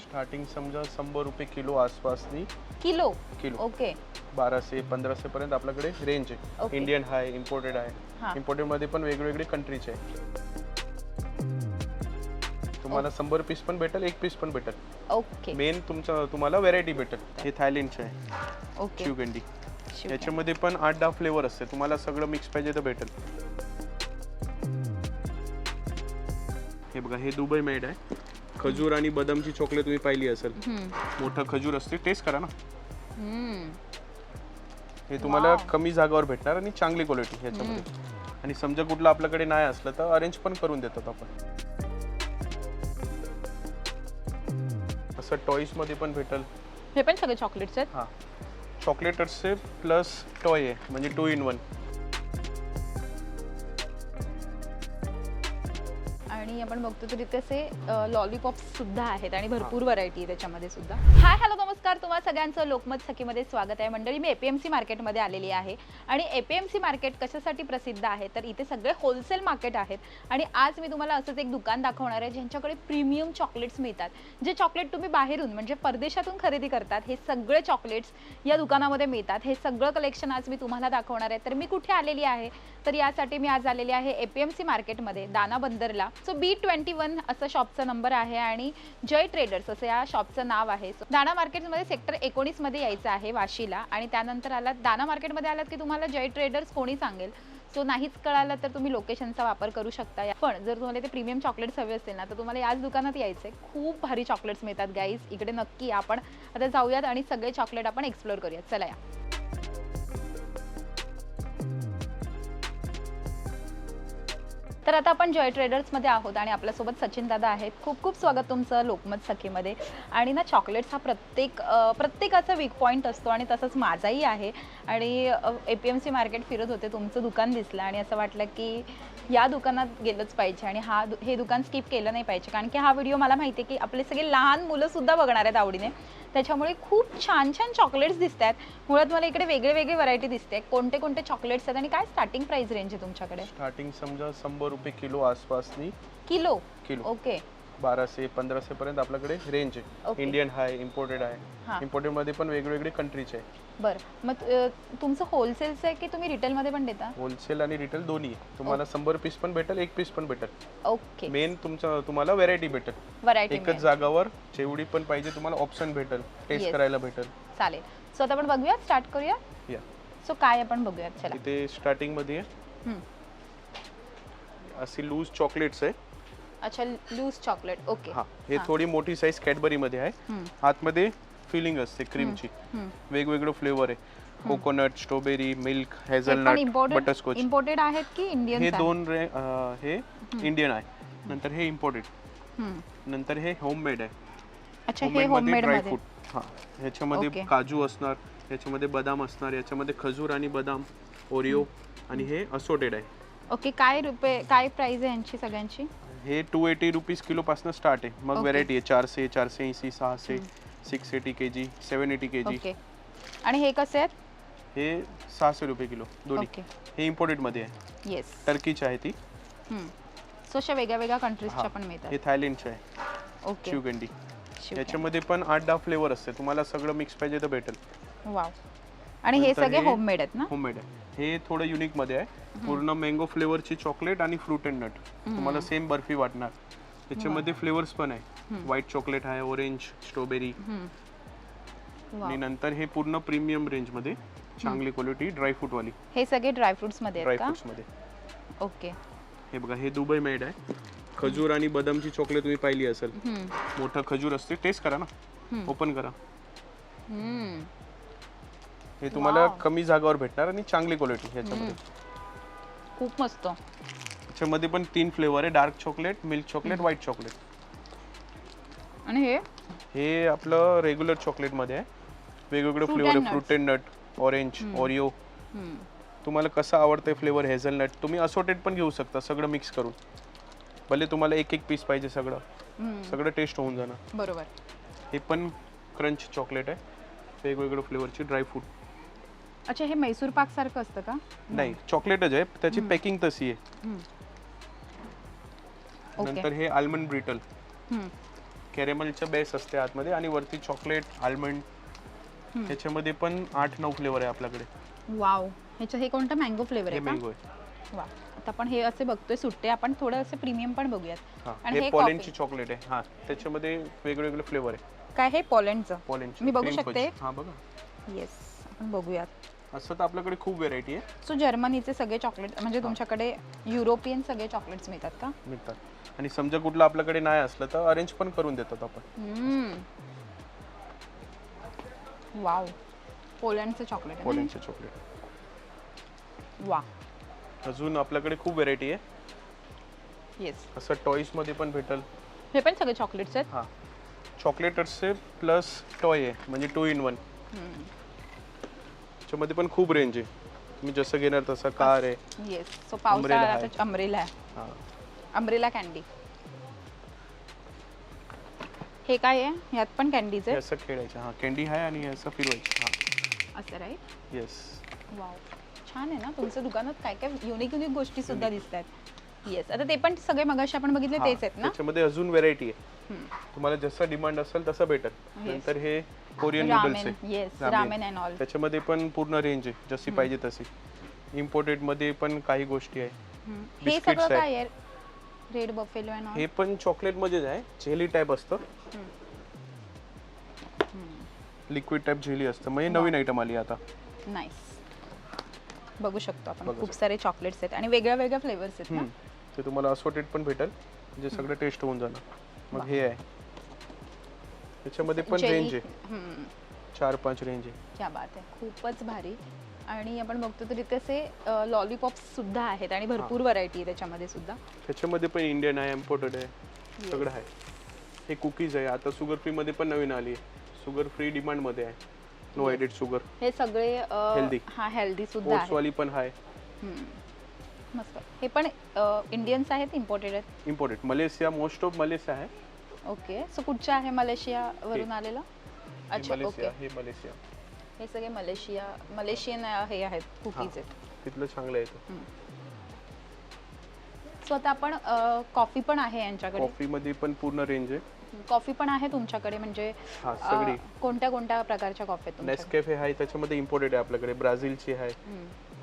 Starting समजा 100 रुपये kilo आसपासनी kilo kilo okay 1200-1500 पर्यंत आपल्याकडे रेंज आहे. ओके. इंडियन आहे, इम्पोर्टेड हा. आहे. इम्पोर्टेड मध्ये पण वेगवेगळे कंट्रीचे आहे. तुम्हाला 100 पीस पण भेटेल, 1 पीस पण भेटेल. ओके मेन तुम्हाला व्हेरायटी भेटेल. हे थायलंडचे आहे ओके शिवगंडी. याच्यामध्ये पण 8-10 फ्लेवर असते. तुम्हाला सगळं मिक्स पाहिजे तर भेटेल. हे बघा, हे दुबई मेड आहे. खजूर आणि बदामची चॉकलेट तुम्ही पाहिली असेल. मोठं खजूर असते, टेस्ट करा ना. हे तुम्हाला कमी जागावर भेटणार आणि चांगली क्वालिटी ह्याच्यामध्ये. आणि समजा कुठलं आपल्याकडे नाही असलं तर अरेंज पण करून देतात आपण. असं टॉईज मध्ये पण भेटेल. हे पण सगळे चॉकलेट्स आहेत. हा, चॉकलेटर्सचे प्लस टॉय आहे, म्हणजे 2 in 1. आणि आपण बघतो तर इथे असे लॉलीपॉप्स सुद्धा आहेत आणि भरपूर व्हरायटी आहे त्याच्यामध्ये सुद्धा. हाय हॅलो नमस्कार, तुम्हा सगळ्यांचं लोकमत सखीमध्ये स्वागत आहे. मंडळी, मी APMC मार्केटमध्ये आलेली आहे. आणि APMC मार्केट कशासाठी प्रसिद्ध आहे तर इथे सगळे होलसेल मार्केट आहेत. आणि आज मी तुम्हाला असंच एक दुकान दाखवणार आहे ज्यांच्याकडे प्रीमियम चॉकलेट्स मिळतात. जे चॉकलेट तुम्ही बाहेरून म्हणजे परदेशातून खरेदी करतात, हे सगळे चॉकलेट्स या दुकानामध्ये मिळतात. हे सगळं कलेक्शन आज मी तुम्हाला दाखवणार आहे. तर मी कुठे आलेली आहे तर यासाठी मी आज आलेली आहे APMC मार्केटमध्ये, दाना बंदरला. सो B21 असं शॉपचा नंबर आहे आणि जय ट्रेडर्स असं या शॉपचं नाव आहे. दाना मार्केटमध्ये सेक्टर 19 मध्ये यायचं आहे वाशीला. आणि त्यानंतर आलात दाना मार्केटमध्ये आलात की तुम्हाला जय ट्रेडर्स कोणी सांगेल. सो नाहीच कळालं तर तुम्ही लोकेशनचा वापर करू शकता. पण जर तुम्हाला ते प्रीमियम चॉकलेट्स हवे असतील ना तर तुम्हाला याच दुकानात यायचं आहे. खूप भारी चॉकलेट्स मिळतात गाईज इकडे. नक्की आपण आता जाऊयात आणि सगळे चॉकलेट आपण एक्सप्लोर करूयात. चला या. तर आता आपण जय ट्रेडर्समध्ये आहोत आणि आपल्यासोबत सचिन दादा आहेत. खूप खूप स्वागत तुमचं लोकमत सखीमध्ये. आणि ना चॉकलेट्स हा प्रत्येकाचा वीक पॉईंट असतो आणि तसंच माझाही आहे. आणि APMC मार्केट फिरत होते, तुमचं दुकान दिसलं आणि असं वाटलं की या दुकानात गेलंच पाहिजे आणि हे दुकान स्किप केलं नाही पाहिजे. कारण की हा व्हिडिओ मला माहिती आहे की आपले सगळे लहान मुलंसुद्धा बघणार आहेत आवडीने. त्याच्यामुळे खूप छान छान चॉकलेट्स दिसत आहेत. मुळात मला इकडे वेगळे व्हरायटी दिसते. कोणते कोणते चॉकलेट्स आहेत आणि काय स्टार्टिंग प्राइस रेंज आहे तुमच्याकडे? स्टार्टिंग समजा 100 रुपये किलो आसपासनी किलो किलो ओके 1200-1500 पर्यंत आपल्याकडे रेंज आहे. ओके. इंडियन आहे, इम्पोर्टेड आहे. हां. इम्पोर्टेड मध्ये पण वेगवेगळे कंट्रीचे आहे. बरं, मग तुमचं होलसेलचं आहे की तुम्ही रिटेलमध्ये पण देता? होलसेल आणि रिटेल दोन्ही आहे. तुम्हाला 100 पीस पण भेटेल, 1 पीस पण भेटेल. ओके, मेन तुम्हाला व्हेरायटी भेटेल. व्हरायटी एकच जागावर जेवढी पण पाहिजे तुम्हाला ऑप्शन भेटेल, टेस्ट Yes. करायला भेटेल. चालेल. सो आता आपण बघूया, स्टार्ट करूया. या सो काय आपण बघूयात. चला. इथे स्टार्टिंग मध्ये हम्म. अशी लूज चॉकलेट्स आहे. अच्छा, लूज चॉकलेट. ओके. हा, हे थोडी मोठी साईज कॅडबरी मध्ये आहे. आतमध्ये फिलिंग असते क्रीमची. वेगवेगळे फ्लेवर आहे. Coconut, strawberry, milk, hazelnut, butterscotch. Imported आहेत की इंडियन? हे हे इंडियन आहे. नंतर हे इम्पोर्टेड. नंतर हे होममेड आहे. अच्छा, हे होममेड मध्ये. हा, ह्याच्यामध्ये Okay. काजू असणार, ह्याच्यामध्ये बदाम असणार, याच्यामध्ये खजूर आणि बदाम, ओरिओ. आणि हे असोटेड आहे. ओके, काय प्राइस आहे यांची सगळ्यांची? हे 280 रुपीज किलो पासून स्टार्ट आहे. मग व्हेरायटी आहे 400, 480, 600, 680 kg, 780 kg. ओके. आणि हे कसे आहेत? हे 600 रुपये किलो दोन्ही. ओके. हे इम्पोर्टेड मध्ये आहे. येस. टर्कीचे आहे ती. सो अशा वेगळ्या कंट्रीजच्या पण मिळतात. हे थायलंडचे आहे ओके. शिवगंडी. याच्यामध्ये पण 8-10 फ्लेवर असते. तुम्हाला सगळं मिक्स पाहिजे तर भेटेल. वाव. आणि हे सगळे होममेड आहेत ना? होममेड आहे. हे थोडं युनिक मध्ये आहे. पूर्ण मँगो फ्लेवरची चॉकलेट आणि फ्रूट अँड नट. तुम्हाला सेम बर्फी वाटणार. त्याच्यामध्ये फ्लेवर्स पण आहे. व्हाईट चॉकलेट आहे, ऑरेंज, स्ट्रॉबेरी. आणि नंतर हे पूर्ण प्रीमियम रेंज मध्ये चांगली क्वालिटी ड्रायफ्रूट वाली. हे सगळे ड्रायफ्रुट्स मध्ये आहेत का? ड्रायफ्रुट्स मध्ये. ओके. हे बघा, हे दुबई मेड आहे. खजूर आणि बदामची चॉकलेट तुम्ही पाहिली असेल. मोठं खजूर असते, टेस्ट करा ना. ओपन करा. हे तुम्हाला कमी जागावर भेटणार आणि चांगली क्वालिटी ह्याच्यामध्ये. खूप मस्त. ह्याच्यामध्ये पण 3 फ्लेवर आहे. Dark chocolate, milk chocolate, white chocolate. आणि हे आपलं रेग्युलर चॉकलेट मध्ये आहे. वेगवेगळे फ्लेवर आहे. Fruit and nut, orange, Oreo. तुम्हाला कसं आवडतंय फ्लेवर, हेझलनट. तुम्ही असोटेड पण घेऊ शकता, सगळं मिक्स करून. भले तुम्हाला एक पीस पाहिजे, सगळं टेस्ट होऊन जाणार. बरोबर. हे पण क्रंच चॉकलेट आहे. वेगवेगळे फ्लेवरची ड्रायफ्रूट. अच्छा, हे मैसूर पाक सारखं असतं का? नाही, चॉकलेटच आहे. त्याची पॅकिंग तशी आहे. नंतर हे आल्मंड ब्रिटल, कॅरेमलचं बेस असते आतमध्ये आणि वरती चॉकलेट आल्मंड. त्याच्यामध्ये पण 8-9 फ्लेवर आहे आपल्याकडे. वाव, ह्याचं हे कोणतं मँगो फ्लेवर हे आहे का? मँगो आहे. वा, आता आपण हे असे बघतोय सुट्टे, आपण थोडं असे प्रीमियम पण बघूयात. हा, आणि हे पॉलेंडची चॉकलेट आहे. हा, त्याच्यामध्ये वेगवेगळे फ्लेवर आहे. काय हे पोलंडचं? पॉलेंडची मी बघू शकते? हा बघा. येस, आपण बघूयात. असं तर आपल्याकडे खूप व्हेरायटी आहे. सो जर्मनीचे सगळे चॉकलेट म्हणजे तुमच्याकडे युरोपियन सगळे चॉकलेट्स मिळतात का? मिळतात. आणि समजा कुठलं आपल्याकडे नाही असलं तर अरेंज पण करून देतात आपण. वाव, पोलंडचं चॉकलेट. पॉलेंडचे चॉकलेट. वा, अजून आपल्याकडे खूप व्हेरायटी आहे. येस. असं टॉईज मध्ये पण भेटल. हे पण सगळे चॉकलेट्स आहेत. हा, चॉकलेटर्सचे प्लस टॉय आहे, म्हणजे 2 in 1. त्याच्यामध्ये पण खूप रेंज आहे. तुम्ही जसं घेणार तसं. कार आहे. येस. सो पावसाळा अम्ब्रेला आहे. हा, अम्ब्रेला कॅन्डी. हे काय आहे? ह्यात पण कॅन्डीज हे आहे. असं खेळायचं. हा, कॅन्डी आहे आणि हे असं फिरवायचं. हा, असं राईट. येस. वाव, छान आहे ना तुमच्या दुकानात. काय काय युनिक युनिक गोष्टी सुद्धा दिसतात. येस. आता ते पण सगळे मगाशी आपण बघितले तेच आहेत ना? त्याच्यामध्ये अजून व्हेरायटी आहे. तुम्हाला जसं डिमांड असेल तसं भेटेल. नंतर हे कोरियन नूडल्स आहे. Yes, ramen and all. त्याच्यामध्ये पण पूर्ण रेंज आहे, जशी पाहिजे तशी. इम्पोर्टेड मध्ये पण काही गोष्टी आहे. हे सगळं काय आहे? Red buffalo and all. हे पण चॉकलेट मध्येच आहे. जेली टाइप असतं. लिक्विड टाइप जेली असतं. मग हे नवीन आयटम आली आता. नाईस. बघू शकतो आपण खूप सारे चॉकलेट्स आहेत आणि वेगळ्या वेगळ्या फ्लेवर्स आहेत ना. ते तुम्हाला असॉर्टेड पण भेटेल, म्हणजे सगळं टेस्ट होऊन जाणार. मग हे आहे. त्याच्यामध्ये पण रेंज आहे. 4-5 रेंज आहे. क्या बात आहे, खूपच भारी. आणि आपण बघतो तर इथे असे लॉलीपॉप्स सुद्धा आहेत आणि भरपूर व्हरायटी आहे त्याच्यामध्ये सुद्धा. त्याच्यामध्ये पण इंडियन आहे, इम्पोर्टेड आहे, सगळं आहे. हे कुकीज आहे. आता शुगर फ्री मध्ये पण नवीन आली आहे. शुगर फ्री डिमांड मध्ये आहे. No added sugar. हे सगळे हेल्दी. हा, हेल्दी सुद्धा आहे. वाली पण आहे. मस्त. हे पण इंडियन्स आहेत, इम्पोर्टेड आहेत? Imported. Malaysia, most of Malaysia आहे. ओके. सो कुठच्या आहे? मलेशिया वरून आलेला? अच्छा, ओके. हे मलेशिया. हे सगळे मलेशियन हे आहेत, कुकीज आहेत. तिथलं चांगलं आहे. सो आता आपण कॉफी पण आहे यांच्याकडे. कॉफी मध्ये पण पूर्ण रेंज आहे. कॉफी पण आहे तुमच्याकडे, म्हणजे सगळी. कोणत्या कोणत्या प्रकारच्या कॉफी आहेत? नेस्कॅफे आहे, त्याच्यामध्ये इम्पोर्टेड आहे आपल्याकडे. ब्राझीलची आहे,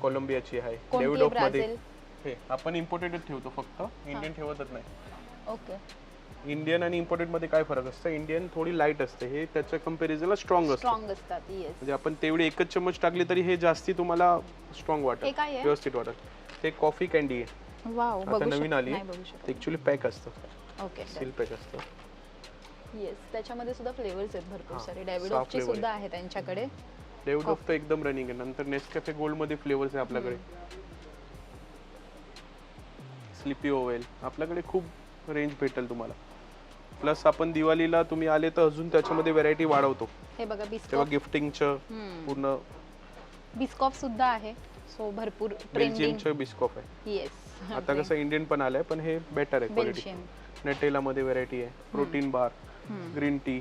कोलंबियाची आहे. डेव्हिडॉप मध्ये हे आपण इम्पोर्टेडच ठेवतो फक्त, इंडियन ठेवतच नाही. ओके. इंडियन आणि इम्पोर्टेड मध्ये काय फरक असतं? इंडियन थोडी लाईट असते, हे त्याच्या कंपॅरिझनला स्ट्रॉंग असतात. म्हणजे आपण तेवढी एकच चम्मच टाकली तरी हे जास्ती तुम्हाला स्ट्रॉंग वाटेल, व्यवस्थित वाटेल. ते कॉफी कॅन्डी आहे. वाव, आता नवीन आली आहे. ऍक्च्युअली पॅक असतं. ओके. सील पॅक असतं. येस. त्याच्यामध्ये सुद्धा फ्लेवर्स आहेत भरपूर सारे. डेव्हिडॉपचे सुद्धा आहे त्यांच्याकडे. डेव्हिडॉप तर एकदम रनिंग आहे. नंतर नेस्कॅफे गोल्ड मध्ये फ्लेवर्स आहे आपल्याकडे. स्लिपी ओवेल. आपल्याकडे खूप रेंज भेटेल तुम्हाला. प्लस आपण दिवाळीला तुम्ही आले तर अजून त्याच्यामध्ये व्हरायटी वाढवतो. हे बघा, बिस्कॉफ. तेव्हा गिफ्टिंगचं पूर्ण. बिस्कॉफ सुद्धा आहे. सो भरपूर बेल्जियमचं बिस्कॉफ आहे. येस. आता कसं इंडियन पण आलंय, पण हे बेटर आहे क्वालिटी. नेटेला मध्ये व्हरायटी आहे. Protein bar, green tea.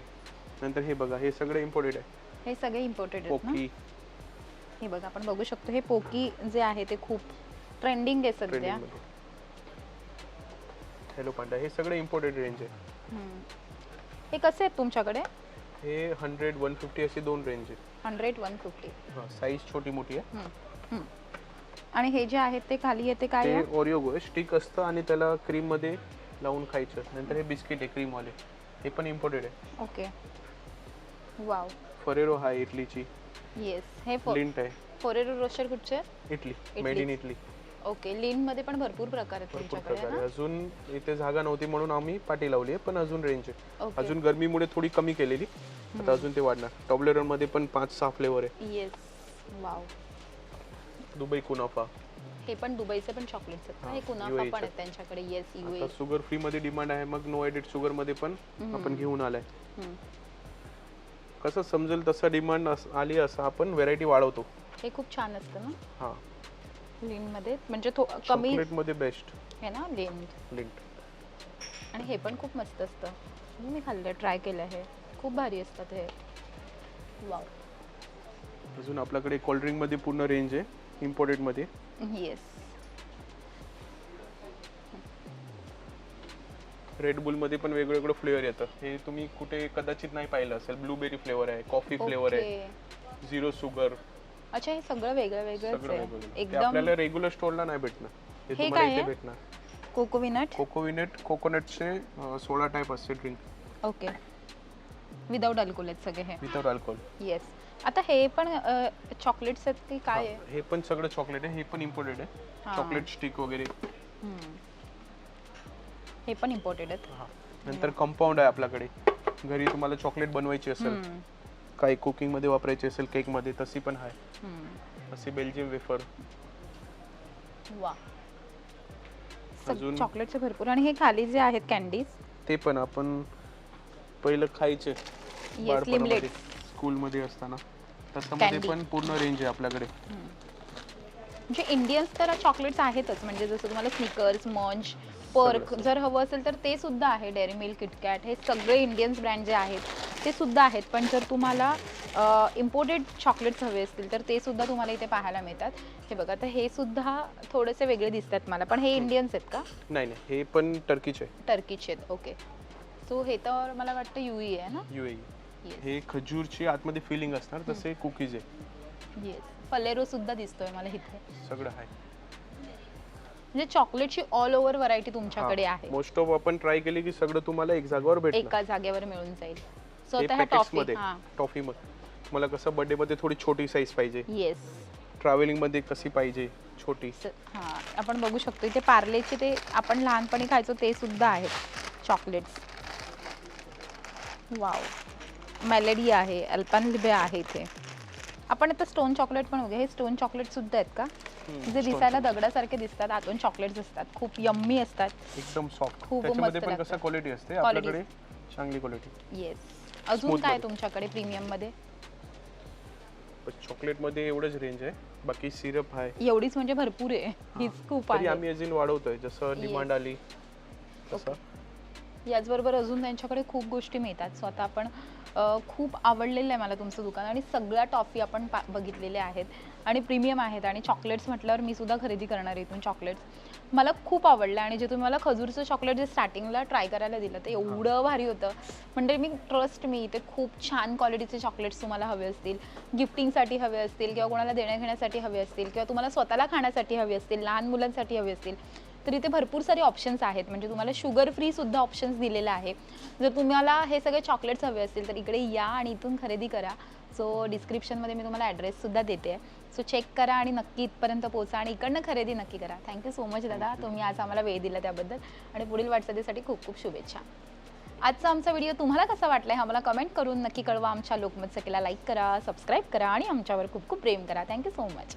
नंतर हे बघा, हे सगळे इम्पोर्टेड आहे. हे सगळे इम्पोर्टेड आहेत ना. पोकी. हे बघा, आपण बघू शकतो हे पोकी जे आहे ते खूप ट्रेंडिंग आहे सध्या. हेलो पांडा. हे सगळे इम्पोर्टेड रेंज आहे. हे कसे आहेत तुमच्याकडे? हे 100-150 असे 2 रेंज आहे. 100-150. हां, साईज छोटी मोठी आहे. आणि हे जे आहेत ते खाली येते काय? ते ओरिओ स्टिक असतं आणि त्याला क्रीम मध्ये लावून खायचं. नंतर हे बिस्किट आहे क्रीम वाले. हे पण इम्पोर्टेड आहे. ओके. वाव. फरेरो आहे इटलीची. येस. हे लिंट आहे. फरेरो रोस्टर कुठचे? Italy. Made in Italy. Okay. Lindt मध्ये पण भरपूर प्रकार आहेत तुमच्याकडे ना. अजून इथे जागा नव्हती म्हणून आम्ही पाटी लावली आहे, पण अजून रेंज आहे. अजून गरमीमुळे थोडी कमी केलेली. आता अजून ते वाढणार. टॉबलेरन मध्ये पण 5-6 फ्लेवर आहे. येस. वाव. दुबई कुनाफा. हे पण दुबईचे पण चॉकलेट्स आहेत. हे कुनाफा पण आहेत त्यांच्याकडे. येस. आता शुगर फ्री मध्ये डिमांड आहे, मग नो एडेड शुगर मध्ये पण आपण घेऊन आलाय. कसं समजेल तसं डिमांड आली असं आपण व्हरायटी वाढवतो. हे खूप छान असतं ना. हां. लिन मध्ये म्हणजे कमी चॉकलेट मध्ये बेस्ट आहे ना लिंट. आणि हे पण खूप मस्त असतं. मी खाल्लं, ट्राय केलं आहे. खूप भारी असतात हे. वाव. अजून आपल्याकडे कोल्ड ड्रिंक मध्ये पूर्ण रेंज आहे, इम्पोर्टेड मध्ये. येस. रेड बुल मध्ये पण वेगवेगळं फ्लेवर येतं. हे तुम्ही कुठे कदाचित नाही पाहिलं असेल. ब्लूबेरी फ्लेवर आहे, कॉफी फ्लेवर आहे, झिरो शुगर. अच्छा, हे सगळं वेगळं वेगळंच सगळं आहे वेगवेगळं. ते एकदम. आपल्याला रेग्युलर स्टोरला नाही भेटणार. हे हे तुम्हाला काय इथे आहे? भेटणार. कोकोविनट. कोकोनटचे 16 टाइप असते ड्रिंक. ओके. विदाउट अल्कोहोल आहेत सगळे हे. Without alcohol. येस. आता हे पण चॉकलेट्स आहेत की काय आहे? हे पण सगळं चॉकलेट आहे. हे पण इम्पोर्टेड आहे. हा. चॉकलेट स्टिक वगैरे. हे पण इम्पोर्टेड आहेत. नंतर कंपाऊंड आहे आपल्याकडे. घरी तुम्हाला चॉकलेट बनवायची असेल, काही कुकिंग मध्ये वापरायची असेल, केक मध्ये, तशी पण आहे. असे बेल्जियम वेफर. वा. अजून चॉकलेटचे भरपूर. आणि हे खाली जे आहेत कॅन्डीज, ते पण आपण पहिलं खायचे लिमलेट. स्कूल मध्ये असताना. त्याच्यामध्ये पण पूर्ण रेंज आहे आपल्याकडे. म्हणजे इंडियन्स तर चॉकलेट्स आहेतच. म्हणजे जसं तुम्हाला स्निकर्स, मंच, पर्क जर हवं असेल तर ते सुद्धा आहे. डेअरी मिल्क, किटकॅट, हे सगळे इंडियन्स ब्रँड जे आहेत ते सुद्धा आहेत. पण जर तुम्हाला इम्पोर्टेड चॉकलेट्स हवे असतील तर ते सुद्धा तुम्हाला इथे पाहायला मिळतात. हे बघा, तर हे सुद्धा थोडेसे वेगळे दिसतात मला. पण हे इंडियन्स आहेत का? नाही नाही, हे पण टर्कीचे आहे. टर्कीचे आहेत. ओके. सो हे तर मला वाटतं UAE आहे ना? UAE. हे खजूरची आतमध्ये फिलिंग असणार, तसे कुकीज आहे. येस. फलेरो सुद्धा दिसतोय मला इथे. सगळं आहे. म्हणजे चॉकलेटची ऑल ओव्हर व्हरायटी तुमच्याकडे आहे. मोस्ट ऑफ आपण ट्राय केली की सगळं तुम्हाला एक जागेवर भेटणार. एका जागेवर मिळून जाईल. सो हे आता ह्या पॅकेट्स टॉफी. मध्ये, टॉफी मध्ये तुम्हाला कसं बर्थडे मध्ये थोडी छोटी साईज पाहिजे, येस. ट्रॅव्हलिंग मध्ये कशी पाहिजे छोटी. हां, आपण बघू शकतो इथे पार्लेचे ते आपण लहानपणी खायचो ते सुद्धा आहेत चॉकलेट्स. वाव. मेलेडी आहे, अल्पानलिबे आहे इथे. आपण आता स्टोन चॉकलेट पण बघूया. हे स्टोन चॉकलेट सुद्धा आहेत का? जे दिसायला दगडासारखे दिसतात, आतून चॉकलेट्स असतात, खूप यम्मी असतात, एकदम सॉफ्ट. खूप त्याच्यामध्ये मस्त पण लागतात. कसं क्वालिटी असते आपल्याकडे, चांगली क्वालिटी. येस. अजून काय तुमच्याकडे प्रीमियम मध्ये? चॉकलेट मध्ये एवढंच रेंज आहे. बाकी सिरप आहे. एवढीच म्हणजे भरपूर आहे. हीच खूप तरी आहे. आम्ही अजून वाढवतोय जसं डिमांड आली तसं. याचबरोबर अजून त्यांच्याकडे खूप गोष्टी मिळतात. सो आता आपण खूप आवडलेलं आहे मला तुमचं दुकान. आणि सगळ्या टॉफी आपण बघितलेल्या आहेत आणि प्रीमियम आहेत. आणि चॉकलेट्स म्हटल्यावर मी सुद्धा खरेदी करणार इथून चॉकलेट्स. मला खूप आवडलं. आणि जे तुम्ही मला खजूरचं चॉकलेट जे स्टार्टिंगला ट्राय करायला दिलं ते एवढं भारी होतं. म्हणजे ट्रस्ट मी इथे खूप छान क्वालिटीचे चॉकलेट्स तुम्हाला हवे असतील, गिफ्टिंगसाठी हवे असतील, किंवा कोणाला देण्याघेण्यासाठी हवे असतील, किंवा तुम्हाला स्वतःला खाण्यासाठी हवे असतील, लहान मुलांसाठी हवे असतील, तर इथे भरपूर सारे ऑप्शन्स आहेत. म्हणजे तुम्हाला शुगर फ्री सुद्धा ऑप्शन्स दिलेले आहे. जर तुम्हाला हे सगळे चॉकलेट्स हवे असतील तर इकडे या आणि इथून खरेदी करा. सो डिस्क्रिप्शनमध्ये मी तुम्हाला ॲड्रेस सुद्धा देते. सो चेक करा आणि नक्की इथपर्यंत पोहोचा आणि इकडनं खरेदी नक्की करा. थँक्यू सो मच दादा, तुम्ही आज आम्हाला वेळ दिला त्याबद्दल. आणि पुढील वाटचालीसाठी खूप खूप शुभेच्छा. आजचा आमचा व्हिडिओ तुम्हाला कसा वाटला हे आम्हाला कमेंट करून नक्की कळवा. आमच्या लोकमत सखीला लाईक करा, सबस्क्राईब करा आणि आमच्यावर खूप खूप प्रेम करा. Thank you so much.